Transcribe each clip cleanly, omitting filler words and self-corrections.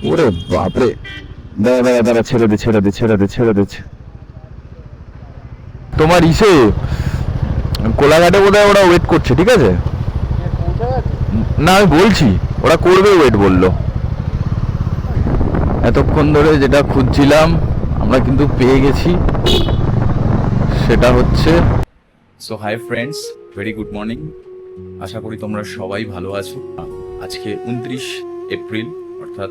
ওরে বাপরে, দাঁড়া দাঁড়া দাঁড়া, ছেড়ে দে ছেড়ে দে ছেড়ে দে ছেড়ে দে। তোমার ইসে কোলাঘাটে বোধহয় ওরা ওয়েট করছে, ঠিক আছে? না আমি বলছি ওরা করবে, ওয়েট বললো। এতক্ষণ ধরে যেটা খুঁজছিলাম আমরা কিন্তু পেয়ে গেছি, সেটা হচ্ছে। So hi friends, very good morning. আশা করি তোমরা সবাই ভালো আছো। আজকে 29 এপ্রিল, অর্থাৎ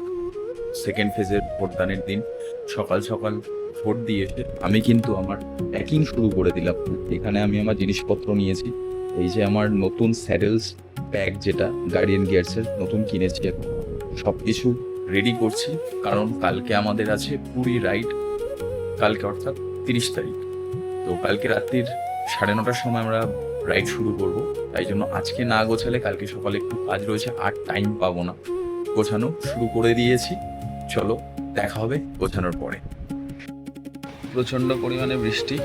সেকেন্ড ফেজের ভোটদানের দিন। সকাল সকাল ভোট দিয়ে এসে আমি কিন্তু আমার প্যাকিং শুরু করে দিলাম। এখানে আমি আমার জিনিসপত্র নিয়েছি। এই যে আমার নতুন স্যাডেলস ব্যাগ, যেটা গার্ডিয়ান গিয়ার্সের নতুন কিনেছি, এখন সব কিছু রেডি করছি, কারণ কালকে আমাদের আছে পুরী রাইড। কালকে অর্থাৎ 30 তারিখ। তো কালকে রাত্রির 9:30টার সময় আমরা রাইড শুরু করব। তাই জন্য আজকে না গোছালে কালকে সকালে একটু কাজ রয়েছে, আর টাইম পাবো না। গোছানো শুরু করে দিয়েছি, চলো দেখা হবে গোছানোর পরে। প্রচণ্ড পরিমাণে বৃষ্টি,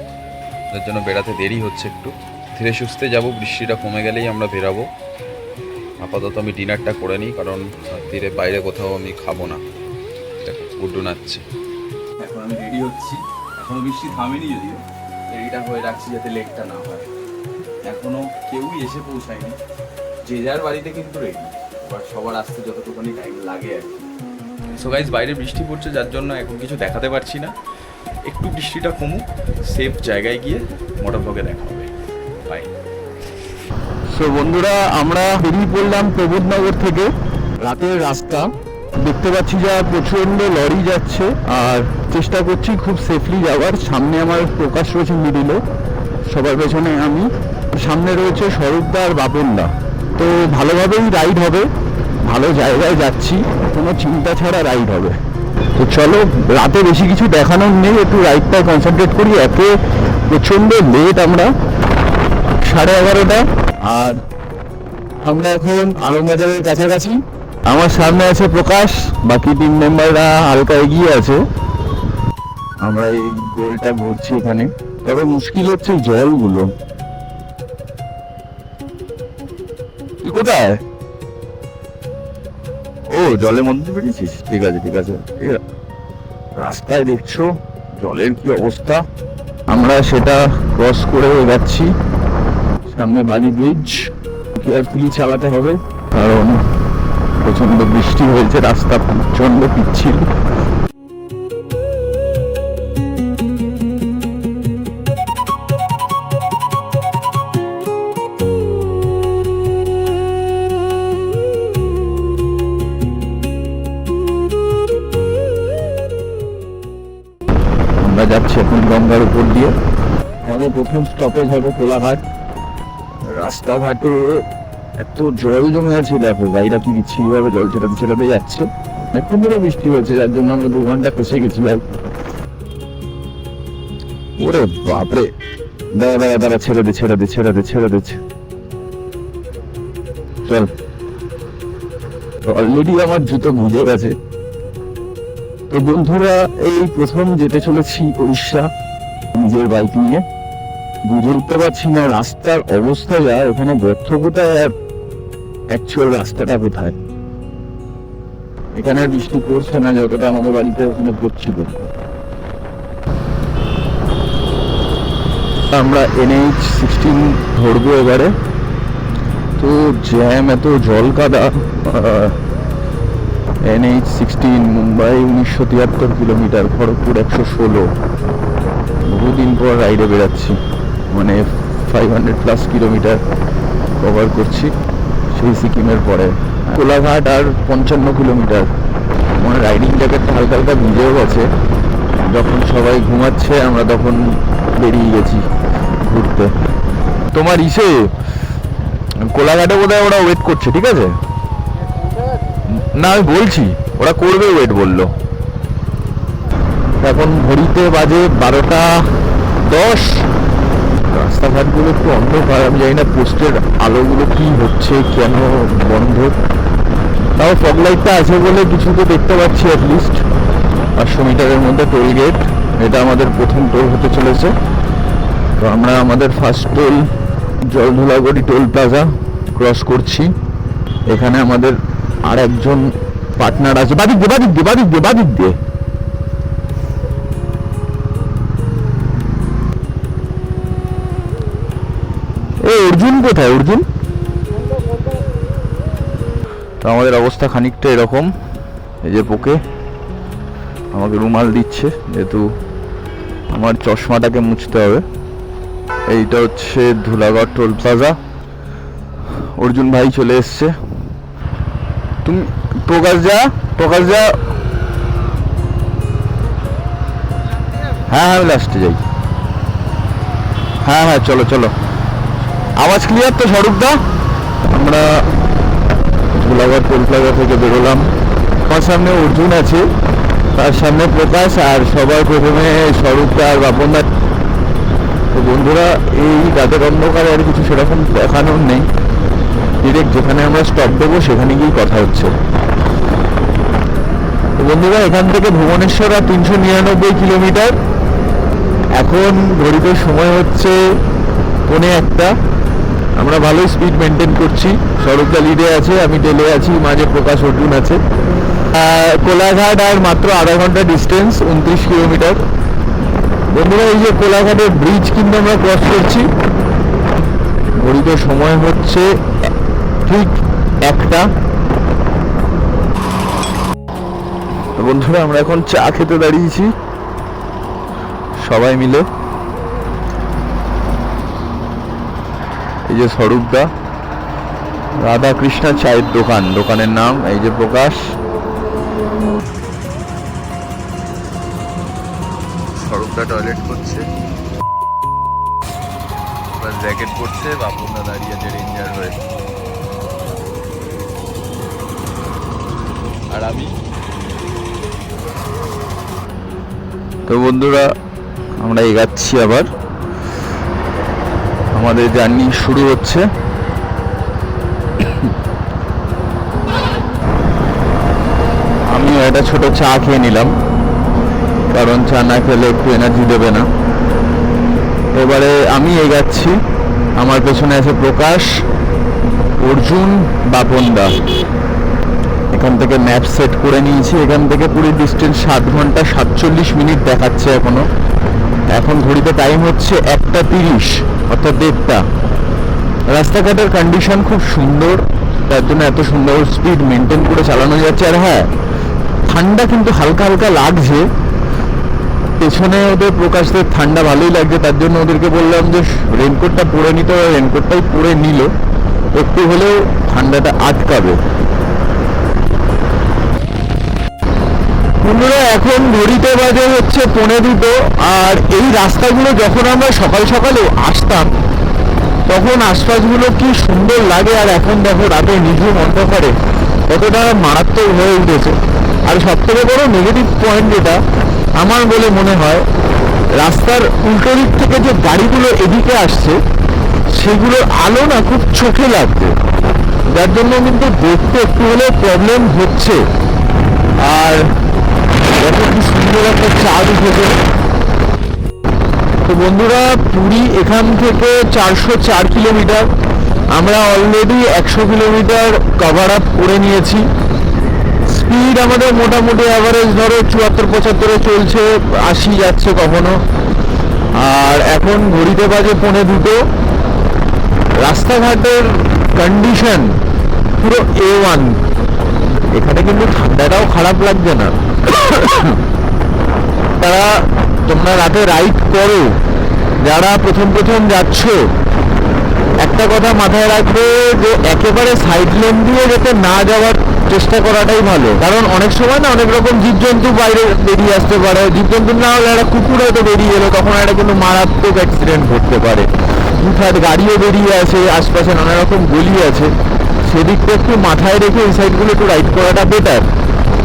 যার জন্য বেড়াতে দেরি হচ্ছে একটু। ধীরে সুস্থে যাব, বৃষ্টিটা কমে গেলেই আমরা বেরাবো। আপাতত আমি ডিনারটা করে নিই, কারণ রাত্রিরে বাইরে কোথাও আমি খাবো না। দেখো গুড্ডু নাচছে। এখন আমি রেডি হচ্ছি, এখনো বৃষ্টি থামেনি, যদিও রেডিটা হয়ে রাখছি যাতে লেটটা না হয়। এখনো কেউই এসে পৌঁছায়নি, যে যার বাড়িতে কিন্তু রেডি। এবার সবার আসতে যতটুকুনি টাইম লাগে আর কি। সো গাইজ, বাইরে বৃষ্টি পড়ছে, যার জন্য এখন কিছু দেখাতে পারছি না। একটু বৃষ্টিটা কমুক, সেফ জায়গায় গিয়ে মোটর ব্লগে দেখা হবে। বাই। সো বন্ধুরা, আমরা বেরিয়ে পড়লাম প্রবোধনগর থেকে। রাতের রাস্তা দেখতে পাচ্ছি যা প্রচন্ড লরি যাচ্ছে, আর চেষ্টা করছি খুব সেফলি যাওয়ার। সামনে আমার প্রকাশ রয়েছে মিডিলে, সবার পেছনে আমি, সামনে রয়েছে স্বরূপদা আর বাপনদা। তো ভালোভাবেই রাইড হবে, ভালো জায়গায় যাচ্ছি, কোনো চিন্তা ছাড়া রাইড হবে। তো চলো, রাতে বেশি কিছু দেখানোর নেই, একটু রাইডটা কনসেন্ট্রেট করি। একে প্রচন্ড লেট, আমরা 11:30, আর আমরা এখন আলমবাজারের কাছাকাছি। আমার সামনে আছে প্রকাশ, বাকি টিম মেম্বাররা হালকা এগিয়ে আছে। আমরা এই গোলটা ঘুরছি এখানে, তবে মুশকিল হচ্ছে জলগুলো। তুই কোথায়? ও, জলের মধ্যে বেরিয়েছিস? ঠিক আছে ঠিক আছে। রাস্তায় দেখছো জলের কি অবস্থা, আমরা সেটা ক্রস করে যাচ্ছি। সামনে বালি ব্রিজ, কেয়ারফুলি চালাতে হবে, কারণ প্রচন্ড বৃষ্টি হয়েছে, রাস্তা প্রচন্ড পিচ্ছিল। আমরা যাচ্ছি এখন গঙ্গার উপর দিয়ে। আমাদের প্রথম স্টপেজ হবে কোলাঘাট। রাস্তাঘাটে এত জল জমে আছে, দেখো গাড়িটা কি বিচ্ছিরিভাবে জল ছেটাতে ছেটাতে যাচ্ছে। এখন ধরে বৃষ্টি হয়েছে, যার জন্য আমরা 2 ঘন্টা ফেসে গেছিলাম। ওরে বাপরে, দাঁড়া দাঁড়া দাঁড়া, ছেড়ে দে ছেড়ে দে ছেড়ে দে ছেড়ে দে। চল, অলরেডি আমার জুতো ভিজে গেছে। তো বন্ধুরা, এই প্রথম যেতে চলেছি উড়িষ্যা নিজের বাইক নিয়ে। বুঝে উঠতে পারছি না রাস্তার অবস্থা যা, ওখানে গর্ত কোথায় আর অ্যাকচুয়াল রাস্তাটা কোথায়। এখানে আর বৃষ্টি পড়ছে না যতটা আমাদের বাড়িতে ওখানে পড়ছিল। আমরা NH-16 ধরবো এবারে। তো জ্যাম, এত জল কাদা। NH-16 Mumbai 1973 kilometre, Kharagpur 116। বহুদিন পর রাইডে বেরাচ্ছি, মানে 500+ কিলোমিটার কভার করছি সেই সিকিমের পরে। কোলাঘাট আর 55 কিলোমিটার। আমার রাইডিং জ্যাকেটটা হালকা হালকা ভিজেও গেছে। যখন সবাই ঘুমাচ্ছে আমরা তখন বেরিয়ে গেছি ঘুরতে। তোমার ইসে কোলাঘাটে বোধহয় ওরা ওয়েট করছে, ঠিক আছে? না আমি বলছি ওরা করবে, ওয়েট বললো। এখন ঘড়িতে বাজে 12:10। রাস্তাঘাটগুলো একটু অন্ধকার, আমি জানি না পোস্টের আলোগুলো কি হচ্ছে, কেন বন্ধ। তাও ফগ লাইটটা আছে বলে কিছু তো দেখতে পাচ্ছি অ্যাটলিস্ট। 500 মিটারের মধ্যে টোল গেট, এটা আমাদের প্রথম টোল হতে চলেছে। তো আমরা আমাদের first toll Jaladhulagori toll plaza cross করছি। এখানে আমাদের আর একজন পার্টনার আছে। বাদিক দিয়ে বাদিক দিয়ে বাদিক দিয়ে বাদিক দিয়ে। এই অর্জুন কোথায়? অর্জুন? তো আমাদের অবস্থা খানিকটা এরকম। এই যে পোকে আমাকে রুমাল দিচ্ছে, যেহেতু আমার চশমাটাকে মুছতে হবে। এইটা হচ্ছে ধুলাগড় টোল প্লাজা। অর্জুন ভাই চলে এসছে। তুমি প্রকাশ যা, প্রকাশ যা। হ্যাঁ হ্যাঁ, লাস্টে যাই। হ্যাঁ হ্যাঁ, চলো চলো। আওয়াজ ক্লিয়ার তো স্বরূপদা? আমরা ধুলাগড় টোল প্লাজা থেকে বেরোলাম। আমার সামনে অর্জুন আছে, তার সামনে প্রকাশ, আর সবার প্রথমে স্বরূপদা আর বাপনদা। তো বন্ধুরা, এই রাতের অন্ধকারে আর কিছু সেরকম দেখানোর নেই। ডিরেক্ট যেখানে আমরা স্টপ দেবো সেখানে গিয়ে কথা হচ্ছে। তো বন্ধুরা, এখান থেকে ভুবনেশ্বর আর 399 কিলোমিটার। এখন ঘড়িতে সময় হচ্ছে 1:45। আমরা ভালোই স্পিড মেনটেন করছি। স্বরূপদা লিডে আছে, আমি টেলে আছি, মাঝে প্রকাশ অর্জুন আছে। কোলাঘাট আর মাত্র আধা ঘন্টা ডিস্টেন্স, 29 কিলোমিটার। বন্ধুরা, এই যে কোলাঘাটের ব্রিজ কিন্তু আমরা ক্রস করছি। ঘড়িতে সময় হচ্ছে ঠিক 1টা। বন্ধুরা, আমরা এখন চা খেতে দাঁড়িয়েছি সবাই মিলে। এই যে স্বরূপদা, রাধা কৃষ্ণা চায়ের দোকান, দোকানের নাম। এই যে প্রকাশ, স্বরূপদা টয়লেট করছে, জ্যাকেট পরছে, বাপনদা দাঁড়িয়ে আছে রেঞ্জার হয়ে, আর আমি। তো বন্ধুরা, আমরা এগাচ্ছি আবার, আমাদের জার্নি শুরু হচ্ছে। আমিও একটা ছোট চা খেয়ে নিলাম, কারণ চা না খেলে একটু এনার্জি দেবে না। এবারে আমি এগাচ্ছি, আমার পেছনে আছে প্রকাশ, অর্জুন, বাপনদা। এখান থেকে ম্যাপ সেট করে নিয়েছি। এখান থেকে পুরো ডিস্টেন্স 7 ঘন্টা 47 মিনিট দেখাচ্ছে এখনো। এখন ঘড়িতে টাইম হচ্ছে 1:30, অর্থাৎ 1:30। রাস্তাঘাটের কন্ডিশন খুব সুন্দর, তার জন্য এত সুন্দর স্পিড মেনটেন করে চালানো যাচ্ছে। আর হ্যাঁ, ঠান্ডা কিন্তু হালকা হালকা লাগছে। পেছনে ওদের প্রকাশদের ঠান্ডা ভালোই লাগছে, তার জন্য ওদেরকে বললাম যে রেনকোটটা পরে নিতে হবে। রেনকোটটাই পরে নিল, একটু হলেও ঠান্ডাটা আটকাবে। বন্ধুরা, এখন ঘড়িতে বাজে হচ্ছে 1:45। আর এই রাস্তাগুলো যখন আমরা সকাল সকালে আসতাম, তখন আশপাশগুলো কি সুন্দর লাগে। আর এখন দেখো রাতে নিঝুম অন্ধকারে কতটা মারাত্মক হয়ে উঠেছে। আর সব থেকে বড় নেগেটিভ পয়েন্ট যেটা আমার বলে মনে হয়, রাস্তার উল্টো দিক থেকে যে গাড়িগুলো এদিকে আসছে, সেগুলোর আলো না খুব চোখে লাগছে, যার জন্য কিন্তু দেখতে একটু হলেও প্রবলেম হচ্ছে। আর দেখো কি সুন্দর একটা চাঁদ উঠেছে। তো বন্ধুরা, পুরী এখান থেকে 404 কিলোমিটার। আমরা অলরেডি 100 কিলোমিটার কভার আপ করে নিয়েছি। স্পিড আমাদের মোটামুটি অ্যাভারেজ ধরো 74-75 চলছে, 80 যাচ্ছে কখনো। আর এখন ঘড়িতে বাজে 1:45। রাস্তাঘাটের কন্ডিশন পুরো A1। এখানে কিন্তু ঠান্ডাটাও খারাপ লাগছে না। তারা তোমরা রাতে রাইড করো, যারা প্রথম প্রথম যাচ্ছ, একটা কথা মাথায় রাখবে যে একেবারে সাইড লেন দিয়ে যাতে না যাওয়ার চেষ্টা করাটাই ভালো। কারণ অনেক সময় না অনেক রকম জীবজন্তু বাইরে বেরিয়ে আসতে পারে। জীবজন্তু না হলে একটা কুকুর হয়তো বেরিয়ে এলো, তখন একটা কিন্তু মারাত্মক অ্যাক্সিডেন্ট ঘটতে পারে। দুধার গাড়িও বেরিয়ে আসে, আশপাশে নানা রকম গলি আছে, সেদিকটা একটু মাথায় রেখে এই সাইডগুলো একটু রাইড করাটা বেটার,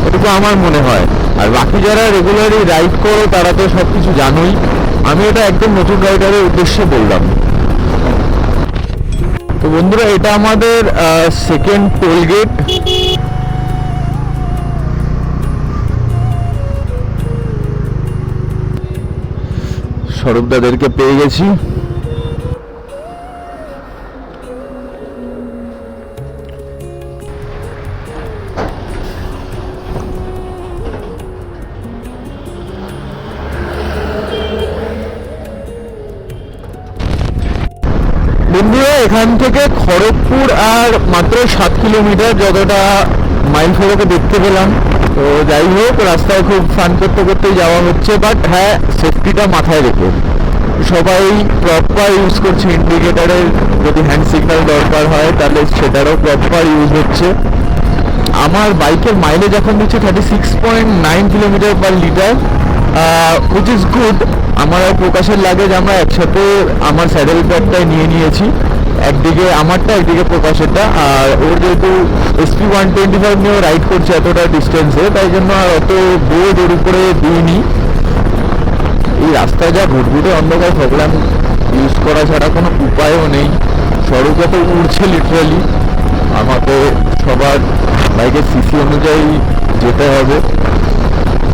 এটুকু আমার মনে হয়। আর বাকি যারা রেগুলারলি রাইড করো তারা তো সব কিছু জানোই। আমি এটা একদম নতুন রাইডারের উদ্দেশ্যে বললাম। তো বন্ধুরা, এটা আমাদের সেকেন্ড টোল গেট। স্বরূপদাদেরকে পেয়ে গেছি। এখান থেকে খড়গপুর আর মাত্র 7 কিলোমিটার, যতটা মাইল ফেরোকে দেখতে পেলাম। তো যাই হোক, রাস্তায় খুব ফান করতে করতেই যাওয়া হচ্ছে, বাট হ্যাঁ সেফটিটা মাথায় রেখে সবাই প্রপার ইউজ করছে ইন্ডিকেটারের। যদি হ্যান্ড সিগন্যাল দরকার হয় তাহলে সেটারও প্রপার ইউজ হচ্ছে। আমার বাইকের মাইলেজ এখন দিচ্ছে 36.9 kilometre per litre, which is good. আমার আর প্রকাশের লাগেজ আমরা একসাথে আমার স্যাডেল প্যাডটায় নিয়ে নিয়েছি, একদিকে আমারটা একদিকে প্রকাশেরটা। আর ওর যেহেতু SP 125 নিয়েও রাইড করছে এতটা ডিস্টেন্সে, তাই জন্য আর অত বোর্ড ওর উপরে দিইনি। এই রাস্তায় যা ঘুরঘুরে অন্ধকার, প্রবলেম ইউজ করা ছাড়া কোনো উপায়ও নেই। সড়কে তো উড়ছে লিটারালি। আমাকে সবার বাইকের সিসি অনুযায়ী যেতে হবে।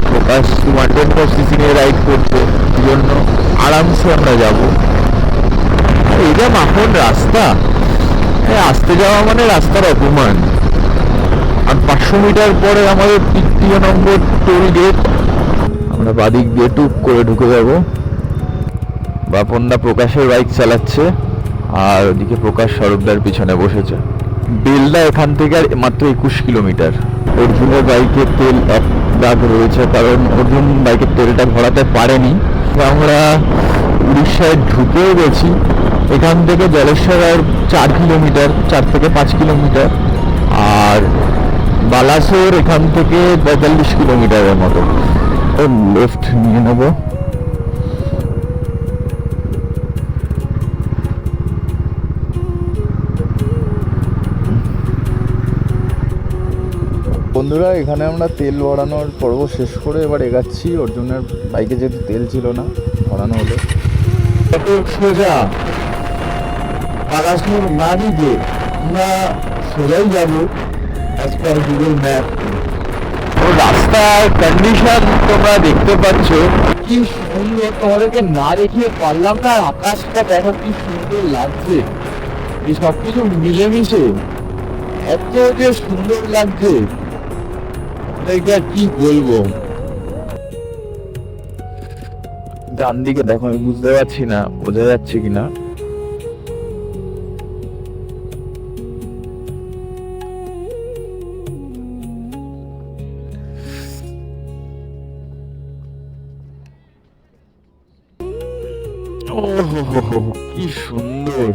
প্রকাশ 125 নিয়ে রাইড করছে, এই জন্য আরামসে আমরা যাব। আর এই যা মাখন রাস্তা, আসতে যাওয়া মানে রাস্তার অপমান। আর 500 মিটার পরে আমাদের 3 নম্বর টোল গেট, আমরা বাদিক দিয়ে টুক করে ঢুকে যাব। বাপনদা প্রকাশের বাইক চালাচ্ছে, আর ওদিকে প্রকাশ সরবদার পিছনে বসেছে। বেলদা এখান থেকে আর মাত্র 21 কিলোমিটার। অর্জুনের বাইকের তেল এক দাগ রয়েছে, কারণ অর্জুন বাইকের তেলটা ভরাতে পারেনি। আমরা উড়িষ্যায় ঢুকেও গেছি। এখান থেকে জলেশ্বর আর 4 কিলোমিটার, 4 থেকে 5 কিলোমিটার। আর বালাসোর এখান থেকে 45 কিলোমিটারের মতো। লেফট নিয়ে নেবো। বন্ধুরা, এখানে আমরা তেল ভরানোর পর্ব শেষ করে এবার এগাচ্ছি। অর্জুনের বাইকে যেহেতু তেল ছিল না, ভরানো হলো। সোজা বালাসোর না দিকে আমরা সোজাই যাবো অ্যাজ পার গুগল ম্যাপ। রাস্তার কন্ডিশন তোমরা দেখতে পাচ্ছ কি সুন্দর, তোমাদেরকে না দেখিয়ে পারলাম না। আকাশটা দেখো কি সুন্দর লাগছে, এই সব কিছু মিলেমিশে এত যে সুন্দর লাগছে, এটা কি বলবো। ডান দিকে দেখো, আমি বুঝতে পারছি না বোঝা যাচ্ছে কিনা। কি সুন্দর।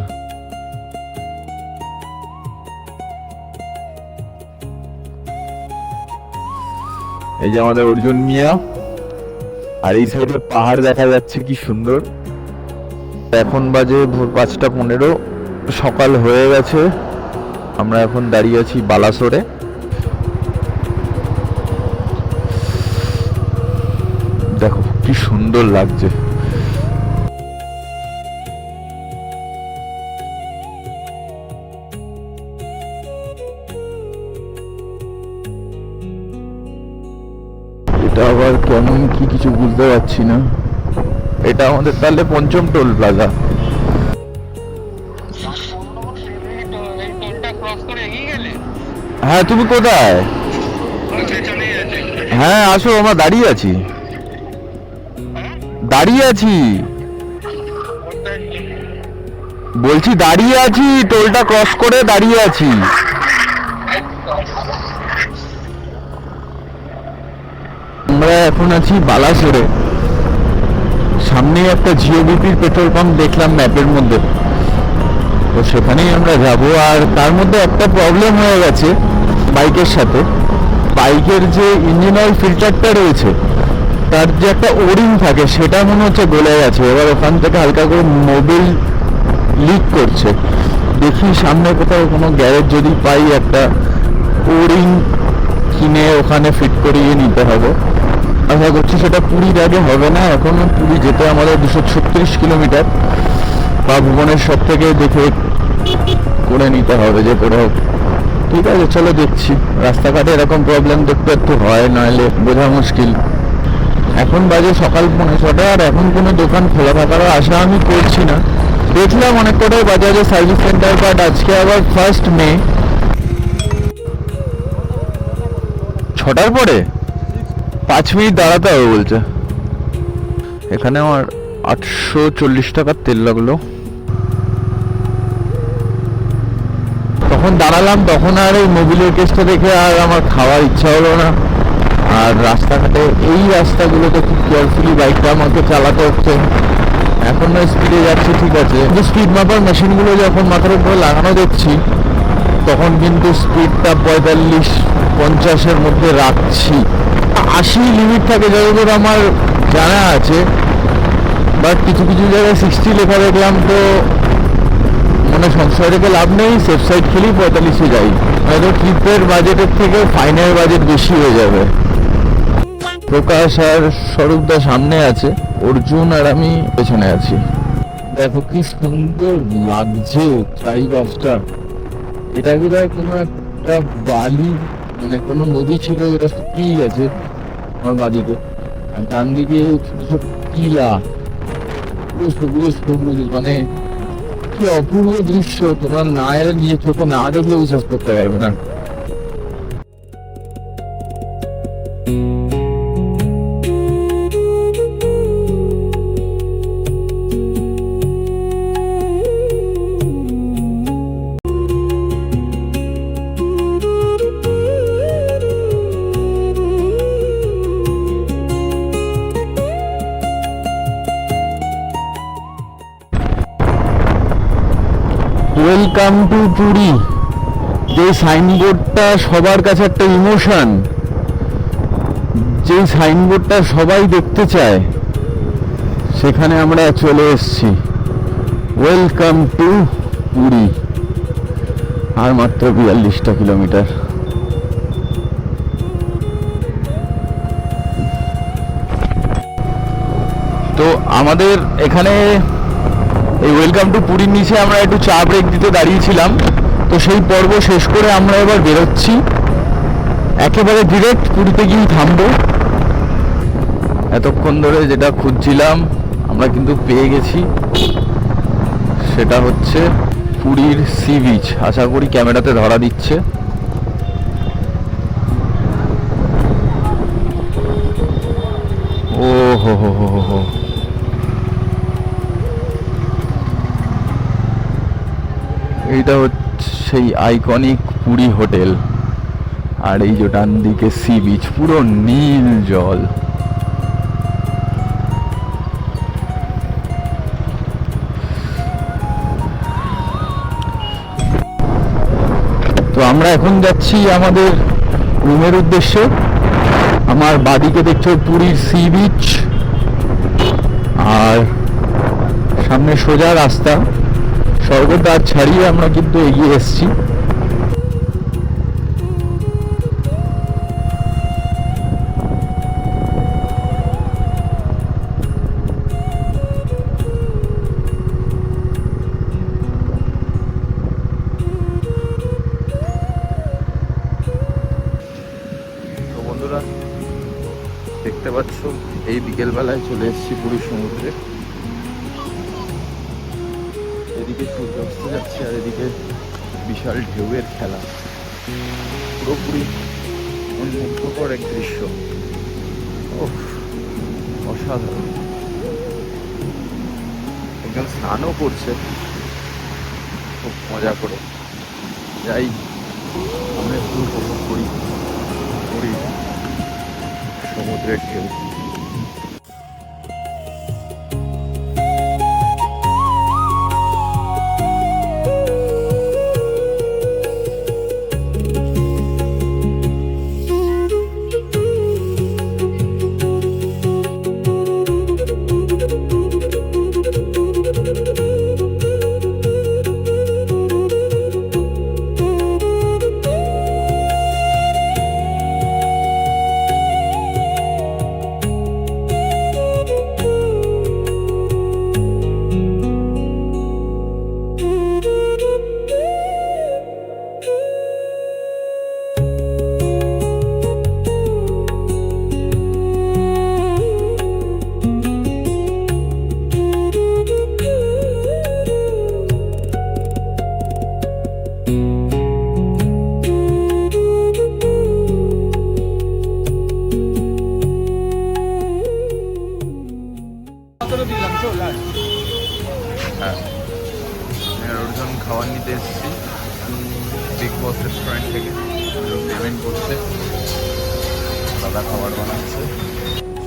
এই যে আমাদের অর্জুন মিয়া, আর এই সাইডে পাহাড় দেখা যাচ্ছে কি সুন্দর। এখন বাজে ভোর 5:15, সকাল হয়ে গেছে। আমরা এখন দাঁড়িয়ে আছি বালাসোরে। দেখো কি সুন্দর লাগছে। এটা আবার কেমন কি কিছু বুঝতে পারছি না। এটা আমাদের তাহলে 5ম টোল প্লাজা। হ্যাঁ, তুমি কোথায়? হ্যাঁ আসো, আমরা দাঁড়িয়ে আছি। বলছি দাঁড়িয়ে আছি, টোলটা ক্রস করে দাঁড়িয়ে আছি। আমরা এখন আছি বালাসোরে। সামনে একটা জিওবিপির পেট্রোল পাম্প দেখলাম ম্যাপের মধ্যে, তো সেখানেই আমরা যাব। আর তার মধ্যে একটা প্রবলেম হয়ে গেছে বাইকের সাথে। বাইকের যে ইঞ্জিন অয়েল ফিল্টারটা রয়েছে, তার যে একটা ওরিং থাকে, সেটা মনে হচ্ছে গলে গেছে। এবার ওখান থেকে হালকা করে মোবিল লিক করছে। দেখি সামনে কোথাও কোনো গ্যারেজ যদি পাই, একটা ওরিং কিনে ওখানে ফিট করিয়ে নিতে হবে। আশা করছি সেটা পুরীর আগে হবে না। এখনো পুরী যেতে আমাদের 236 কিলোমিটার, বা ভুবনেশ্বর থেকে দেখে করে নিতে হবে যে করে হোক। ঠিক আছে, চলো দেখছি। রাস্তাঘাটে এরকম প্রবলেম দেখতে একটু হয়, নাহলে বোঝা মুশকিল। এখন বাজে সকাল 6:45, আর এখন কোনো দোকান খোলা থাকার আশা আমি করছি না। দেখলাম অনেক কটাই বাজারে সার্ভিস সেন্টার, বাট আজকে আবার 1 মে, 6টার পরে 5 মিনিট দাঁড়াতে হবে বলছে। এখানে আমার 840 টাকার তেল লাগলো। দাঁড়ালাম তখন আর এই মোবিলের কেসটা দেখে আর আমার খাওয়ার ইচ্ছা হলো না। আর রাস্তাঘাটে এই রাস্তাগুলোতে খুব কেয়ারফুলি বাইকটা আমাকে চালাতে হচ্ছে। এখন না স্পিডে যাচ্ছি ঠিক আছে, কিন্তু স্পিড মাপার মেশিনগুলো যখন মাথার উপরে লাগানো দেখছি তখন কিন্তু স্পিডটা 45-50-এর মধ্যে রাখছি। 80 লিমিট থাকে যতদূর আমার জানা আছে, বাট কিছু কিছু জায়গায় 60 লেখা দেখলাম। তো মানে সংশয় রেখে লাভ নেই, সেফ সাইড খেলেই 45-এ যাই, হয়তো ট্রিপের বাজেটের থেকে ফাইনের বাজেট বেশি হয়ে যাবে। প্রকাশ আর স্বরূপদা সামনে আছে, অর্জুন আর আমি পেছনে আছি। দেখো কি সুন্দর লাগছে চারিপাশটা। এটা বোধহয় কোনো একটা বালি, মানে কোনো নদী ছিল, এটা শুকিয়ে গেছে আমার বাদিকে। আর ডান দিকে ছোট ছোট টিলা, পুরো সবুজ সবুজ, মানে কি অপূর্ব দৃশ্য। তোমরা না এলে নিজে চোখে না দেখলে বিশ্বাস করতে পারবে না। ওয়েলকাম টু পুরী, যে সাইনবোর্ডটা সবার কাছে একটা ইমোশন, যে সাইনবোর্ডটা সবাই দেখতে চায়, সেখানে আমরা চলে এসেছি। Welcome to Puri. আর মাত্র 42টা কিলোমিটার। তো আমাদের এখানে এই ওয়েলকাম টু পুরীর নিচে আমরা একটু চা ব্রেক দিতে দাঁড়িয়েছিলাম। তো সেই পর্ব শেষ করে আমরা এবার বেরোচ্ছি, একেবারে ডিরেক্ট পুরীতে গিয়েই থামবো। এতক্ষণ ধরে যেটা খুঁজছিলাম আমরা কিন্তু পেয়ে গেছি, সেটা হচ্ছে পুরীর সি বিচ। আশা করি ক্যামেরাতে ধরা দিচ্ছে। ও হো হো হো হো হো, এইটা হচ্ছে সেই আইকনিক পুরী হোটেল। আর এই যে ডান দিকে সি বিচ, পুরো নীল জল। তো আমরা এখন যাচ্ছি আমাদের রুমের উদ্দেশ্যে। আমার বাদিকে দেখছো পুরীর সি বিচ, আর সামনে সোজা রাস্তা। স্বর্গদ্বার ছাড়িয়ে আমরা কিন্তু এগিয়ে এসেছি। তো বন্ধুরা দেখতে পাচ্ছ, এই বিকেলবেলায় চলে এসেছি পুরী সমুদ্রে। এদিকে সূর্যাস্ত যাচ্ছে আর এদিকে বিশাল ঢেউয়ের খেলা। পুরোপুরি মনোমুগ্ধকর এক দৃশ্য। ওহ, অসাধারণ। একজন স্নানও করছে খুব মজা করে। যাই আমরা একটু উপভোগ করি পুরী সমুদ্রের ঢেউ। হ্যাঁ, অর্জুন খাবার নিতে এসেছি। বিগ বস রেস্টুরেন্ট থেকে পেমেন্ট করছে, দাদা খাবার বানাচ্ছে।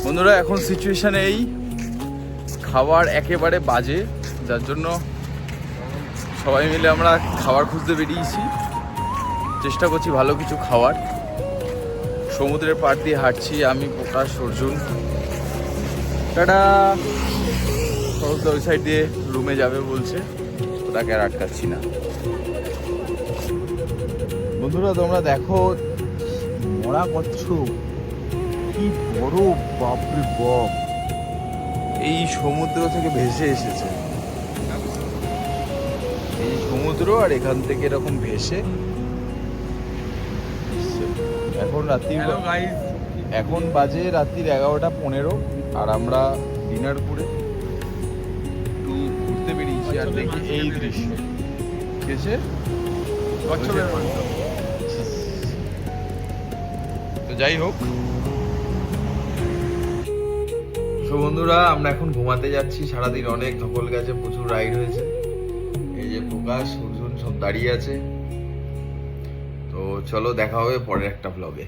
বন্ধুরা এখন সিচুয়েশান এই, খাবার একেবারে বাজে, যার জন্য সবাই মিলে আমরা খাবার খুঁজতে বেরিয়েছি। চেষ্টা করছি ভালো কিছু খাওয়ার। সমুদ্রের পাড় দিয়ে হাঁটছি আমি, প্রকাশ, অর্জুন। টাটা। সরোজদা ওই সাইড দিয়ে রুমে যাবে বলছে, ওটাকে আর আটকাচ্ছি না। বন্ধুরা তোমরা দেখো মরা কচ্ছপ কি বড়, বাপরে বাপ, এই সমুদ্র থেকে ভেসে এসেছে। এই সমুদ্র আর এখান থেকে এরকম ভেসে এসছে। এখন বাজে রাত্রির 11:15 আর আমরা ডিনার করে একটু ঘুরতে বেরিয়েছি আর দেখি এই দৃশ্য। ঠিক আছে, তো যাই হোক, তো বন্ধুরা আমরা এখন ঘুমাতে যাচ্ছি। সারাদিন অনেক ধকল গেছে, প্রচুর রাইড হয়েছে। এই যে প্রকাশ, অর্জুন সব দাঁড়িয়ে আছে। তো চলো দেখা হবে পরের একটা ব্লগে।